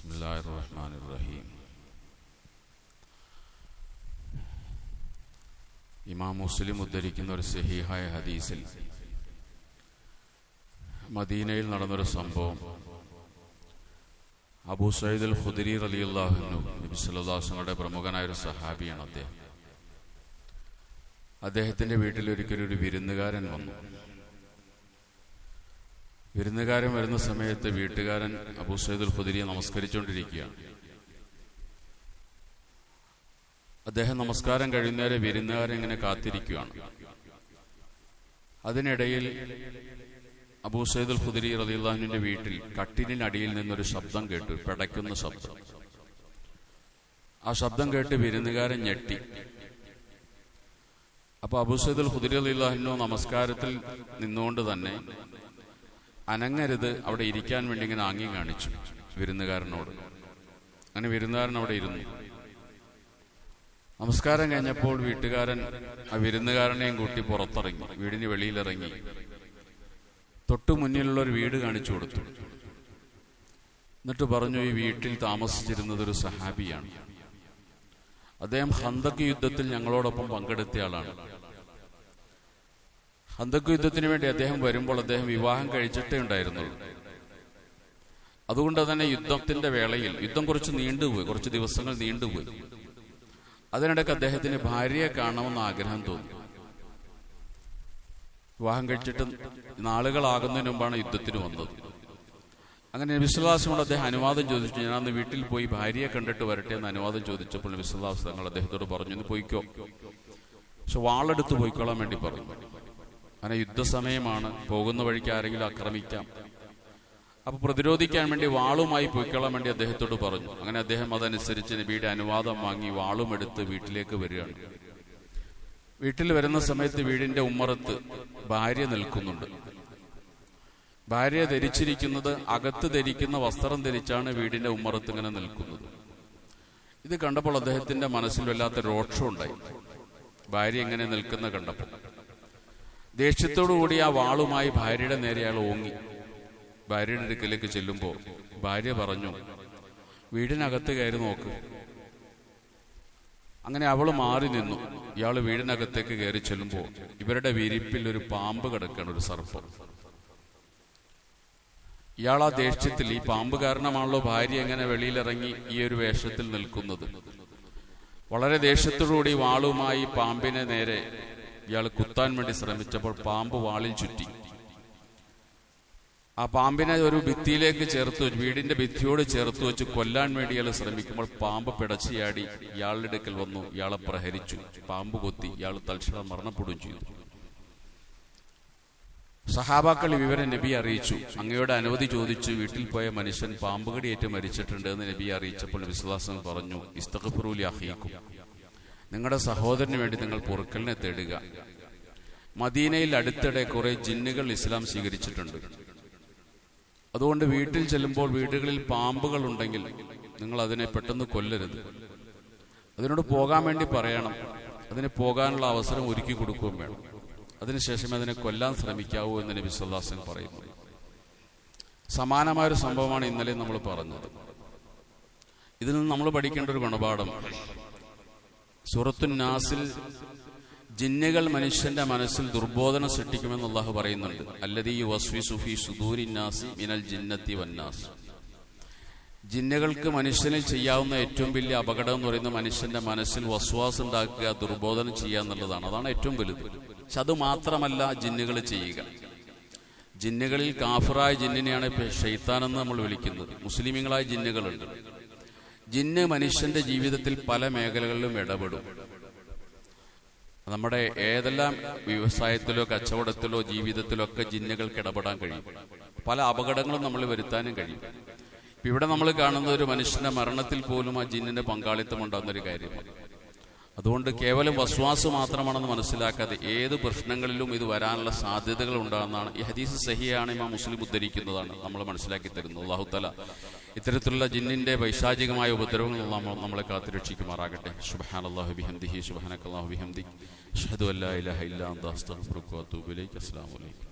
ബിസ്മില്ലാഹിർറഹ്മാനിർറഹീം. ഇമാം മുസ്ലിം ഉദ്ധരിക്കുന്ന ഒരു സഹീഹായ ഹദീസിൽ മദീനയിൽ നടന്നൊരു സംഭവം, അബൂ സഈദ് അൽ ഖുദരി റളിയല്ലാഹു അൻഹു, നബി സല്ലല്ലാഹു അലൈഹി വസല്ലമയുടെ പ്രമുഖനായ ഒരു സഹാബിയാണ് അദ്ദേഹത്തിന്റെ വീട്ടിൽ ഒരിക്കലും ഒരു വിരുന്നുകാരൻ വന്നു. വിരുന്നുകാരൻ വരുന്ന സമയത്ത് വീട്ടുകാരൻ അബൂ സഈദ് അൽ ഖുദരിയെ നമസ്കരിച്ചുകൊണ്ടിരിക്കുകയാണ്. അദ്ദേഹം നമസ്കാരം കഴിയുന്നവരെ വിരുന്നുകാരൻ ഇങ്ങനെ കാത്തിരിക്കുകയാണ്. അതിനിടയിൽ അബൂ സഈദ് അൽ ഖുദരി റളിയല്ലാഹു അൻഹുവിന്റെ വീട്ടിൽ കട്ടിലിനടിയിൽ നിന്നൊരു ശബ്ദം കേട്ടു, പിടയ്ക്കുന്ന ശബ്ദം. ആ ശബ്ദം കേട്ട് വിരുന്നുകാരൻ ഞെട്ടി. അപ്പൊ അബൂ സഈദ് അൽ ഖുദരി റളിയല്ലാഹു അൻഹു നമസ്കാരത്തിൽ നിന്നുകൊണ്ട് തന്നെ അനങ്ങരുത്, അവിടെ ഇരിക്കാൻ വേണ്ടി ഇങ്ങനെ ആംഗ്യം കാണിച്ചു വിരുന്നുകാരനോട്. അങ്ങനെ വിരുന്നുകാരൻ അവിടെ ഇരുന്നു. നമസ്കാരം കഴിഞ്ഞപ്പോൾ വീട്ടുകാരൻ ആ വിരുന്നുകാരനെയും കൂട്ടി പുറത്തിറങ്ങി, വീടിന് വെളിയിലിറങ്ങി തൊട്ടു മുന്നിലുള്ള ഒരു വീട് കാണിച്ചു കൊടുത്തു. എന്നിട്ട് പറഞ്ഞു, ഈ വീട്ടിൽ താമസിച്ചിരുന്നത് ഒരു സഹാബിയാണ്. അദ്ദേഹം ഖന്തക്ക് യുദ്ധത്തിൽ ഞങ്ങളോടൊപ്പം പങ്കെടുത്ത ആളാണ്. ഖന്തക്ക് യുദ്ധത്തിന് വേണ്ടി അദ്ദേഹം വരുമ്പോൾ അദ്ദേഹം വിവാഹം കഴിച്ചിട്ടേ ഉണ്ടായിരുന്നുള്ളൂ. അതുകൊണ്ട് തന്നെ യുദ്ധത്തിന്റെ വേളയിൽ യുദ്ധം കുറച്ച് നീണ്ടുപോയി, കുറച്ച് ദിവസങ്ങൾ നീണ്ടുപോയി. അതിനിടയ്ക്ക് അദ്ദേഹത്തിന് ഭാര്യയെ കാണണമെന്ന് ആഗ്രഹം തോന്നി. വിവാഹം കഴിച്ചിട്ട് നാളുകളാകുന്നതിന് മുമ്പാണ് യുദ്ധത്തിന് വന്നത്. അങ്ങനെ നബി സല്ലല്ലാഹു അലൈഹി വസല്ലം അദ്ദേഹം അനുവാദം ചോദിച്ചു. ഞാൻ അന്ന് വീട്ടിൽ പോയി ഭാര്യയെ കണ്ടിട്ട് വരട്ടെ എന്ന് അനുവാദം ചോദിച്ചപ്പോൾ നബി സല്ലല്ലാഹു അലൈഹി വസല്ലം അദ്ദേഹത്തോട് പറഞ്ഞു, ഇന്ന് പോയിക്കോ, പക്ഷെ വാളെടുത്ത് പോയിക്കോളാൻ വേണ്ടി പറഞ്ഞു. അങ്ങനെ യുദ്ധസമയമാണ്, പോകുന്ന വഴിക്ക് ആരെങ്കിലും ആക്രമിക്കാം, അപ്പൊ പ്രതിരോധിക്കാൻ വേണ്ടി വാളുമായി പോയിക്കൊള്ളാൻ വേണ്ടി അദ്ദേഹത്തോട് പറഞ്ഞു. അങ്ങനെ അദ്ദേഹം അതനുസരിച്ച് നബിയുടെ അനുവാദം വാങ്ങി വാളും എടുത്ത് വീട്ടിലേക്ക് വരികയാണ്. വീട്ടിൽ വരുന്ന സമയത്ത് വീടിന്റെ ഉമ്മറത്ത് ഭാര്യ നിൽക്കുന്നുണ്ട്. ഭാര്യ ധരിച്ചിരിക്കുന്നത് അകത്ത് ധരിക്കുന്ന വസ്ത്രം ധരിച്ചാണ് വീടിന്റെ ഉമ്മറത്ത് ഇങ്ങനെ നിൽക്കുന്നത്. ഇത് കണ്ടപ്പോൾ അദ്ദേഹത്തിന്റെ മനസ്സിൽ വല്ലാത്ത രോക്ഷം ഉണ്ടായി. ഭാര്യ എങ്ങനെ നിൽക്കുന്ന കണ്ടപ്പോൾ ദേഷ്യത്തോടുകൂടി ആ വാളുമായി ഭാര്യയുടെ നേരെ അയാൾ ഓങ്ങി. ഭാര്യയുടെ അടുക്കലേക്ക് ചെല്ലുമ്പോൾ ഭാര്യ പറഞ്ഞു, വീടിനകത്ത് കയറി നോക്ക്. അങ്ങനെ അവള് മാറി നിന്നു. ഇയാള് വീടിനകത്തേക്ക് കയറി ചെല്ലുമ്പോൾ ഇവരുടെ വിരിപ്പിൽ ഒരു പാമ്പ് കിടക്കുകയാണ്, ഒരു സർപ്പം. ഇയാൾ ആ ദേഷ്യത്തിൽ, ഈ പാമ്പ് കാരണമാണല്ലോ ഭാര്യ എങ്ങനെ വെളിയിലിറങ്ങി ഈ ഒരു വേഷത്തിൽ നിൽക്കുന്നത്. വളരെ ദേഷ്യത്തോടുകൂടി വാളുമായി പാമ്പിനെ നേരെ ഇയാൾ കുത്താൻ വേണ്ടി ശ്രമിച്ചപ്പോൾ പാമ്പ് വാളിൽ ചുറ്റി. ആ പാമ്പിനെ ഒരു ഭിത്തിയിലേക്ക് ചേർത്ത് വെച്ച്, വീടിന്റെ ഭിത്തിയോട് ചേർത്ത് വെച്ച് കൊല്ലാൻ വേണ്ടി ഇയാൾ ശ്രമിക്കുമ്പോൾ പാമ്പ് പിടച്ചിയാടി ഇയാളുടെ അടുക്കൽ വന്നു, ഇയാളെ പ്രഹരിച്ചു. പാമ്പ് കൊത്തി, ഇയാൾ തൽക്ഷണം മരണപ്പെടുകയും ചെയ്തു. സഹാബാക്കൾ വിവരം നബിയെ അറിയിച്ചു. അങ്ങയുടെ അനുമതി ചോദിച്ചു വീട്ടിൽ പോയ മനുഷ്യൻ പാമ്പ് കടിയേറ്റ് മരിച്ചിട്ടുണ്ട് എന്ന് നബിയെ അറിയിച്ചപ്പോൾ നബി സല്ലല്ലാഹു അലൈഹി വസല്ലം പറഞ്ഞു, ഇസ്തഗ്ഫിറൂ ലി അഖീക്കും, നിങ്ങളുടെ സഹോദരന് വേണ്ടി നിങ്ങൾ പൊറുക്കലിനെ തേടുക. മദീനയിൽ അടുത്തിടെ കുറെ ജിന്നുകൾ ഇസ്ലാം സ്വീകരിച്ചിട്ടുണ്ട്. അതുകൊണ്ട് വീട്ടിൽ ചെല്ലുമ്പോൾ വീടുകളിൽ പാമ്പുകൾ ഉണ്ടെങ്കിൽ നിങ്ങൾ അതിനെ പെട്ടെന്ന് കൊല്ലരുത്. അതിനോട് പോകാൻ വേണ്ടി പറയണം. അതിന് പോകാനുള്ള അവസരം ഒരുക്കി കൊടുക്കുകയും വേണം. അതിനുശേഷമേ അതിനെ കൊല്ലാൻ ശ്രമിക്കാവൂ എന്ന് നബി സല്ലല്ലാഹു അലൈഹി വസല്ലം പറയുന്നു. സമാനമായൊരു സംഭവമാണ് ഇന്നലെ നമ്മൾ പറഞ്ഞത്. ഇതിൽ നിന്ന് നമ്മൾ പഠിക്കേണ്ട ഒരു ഗുണപാഠം, സൂറത്തുൻ നാസിൽ ജിന്നുകൾ മനുഷ്യന്റെ മനസ്സിൽ ദുർബോധന സൃഷ്ടിക്കുമെന്ന് അല്ലാഹു പറയുന്നുണ്ട്. അല്ലദീ യുവസ്വിസു ഫീ സുദൂരിൻ നാസി മിനൽ ജിന്നത്തി വന്നാസ്. ജിന്നുകൾക്ക് മനുഷ്യനിൽ ചെയ്യാവുന്ന ഏറ്റവും വലിയ അപകടം എന്ന് പറയുന്നത് മനുഷ്യന്റെ മനസ്സിൽ വസ്വാസ് ഉണ്ടാക്കുക, ദുർബോധനം ചെയ്യുക എന്നുള്ളതാണ്. അതാണ് ഏറ്റവും വലുത്. പക്ഷെ അത് മാത്രമല്ല ജിന്നുകൾ ചെയ്യുക. ജിന്നുകളിൽ കാഫിറായ ജിന്നിനെയാണ് ശൈത്താനെന്ന് നമ്മൾ വിളിക്കുന്നത്. മുസ്ലിമീങ്ങളായ ജിന്നുകളുണ്ട്. ജിന്ന് മനുഷ്യന്റെ ജീവിതത്തിൽ പല മേഖലകളിലും ഇടപെടും. നമ്മുടെ ഏതെല്ലാം വ്യവസായത്തിലോ കച്ചവടത്തിലോ ജീവിതത്തിലോ ഒക്കെ ജിന്നുകൾക്ക് ഇടപെടാൻ കഴിയും. പല അപകടങ്ങളും നമ്മൾ വരുത്താനും കഴിയും. ഇവിടെ നമ്മൾ കാണുന്ന ഒരു മനുഷ്യന്റെ മരണത്തിൽ പോലും ആ ജിന്നിന്റെ പങ്കാളിത്തം ഉണ്ടാകുന്ന ഒരു കാര്യമാണ്. അതുകൊണ്ട് കേവലം വസ്വാസ് മാത്രമാണെന്ന് മനസ്സിലാക്കാതെ ഏത് പ്രശ്നങ്ങളിലും ഇത് വരാനുള്ള സാധ്യതകൾ ഉണ്ടാകുന്നതാണ്. ഈ ഹദീസ് സഹിയാണ്, ഇമാം മുസ്ലിം ഉദ്ധരിക്കുന്നതാണ്, നമ്മൾ മനസ്സിലാക്കി തരുന്നു. അല്ലാഹു തആല ഇത്തരത്തിലുള്ള ജിന്നിന്റെ വൈശാചികമായ ഉപദ്രവങ്ങൾ നമ്മളെ കാത്തുരക്ഷിക്കുമാറാകട്ടെ. സുബ്ഹാനല്ലാഹി ബിഹംദിഹി സുബ്ഹാനക്കല്ലാഹു ബിഹംദിക് അഷ്ഹദു അല്ലാ ഇലാഹ ഇല്ലാ അൻത അസ്തഗ്ഫിറുക വ അത്തൂബു ഇലൈക്. അസ്സലാമു അലൈക്കും.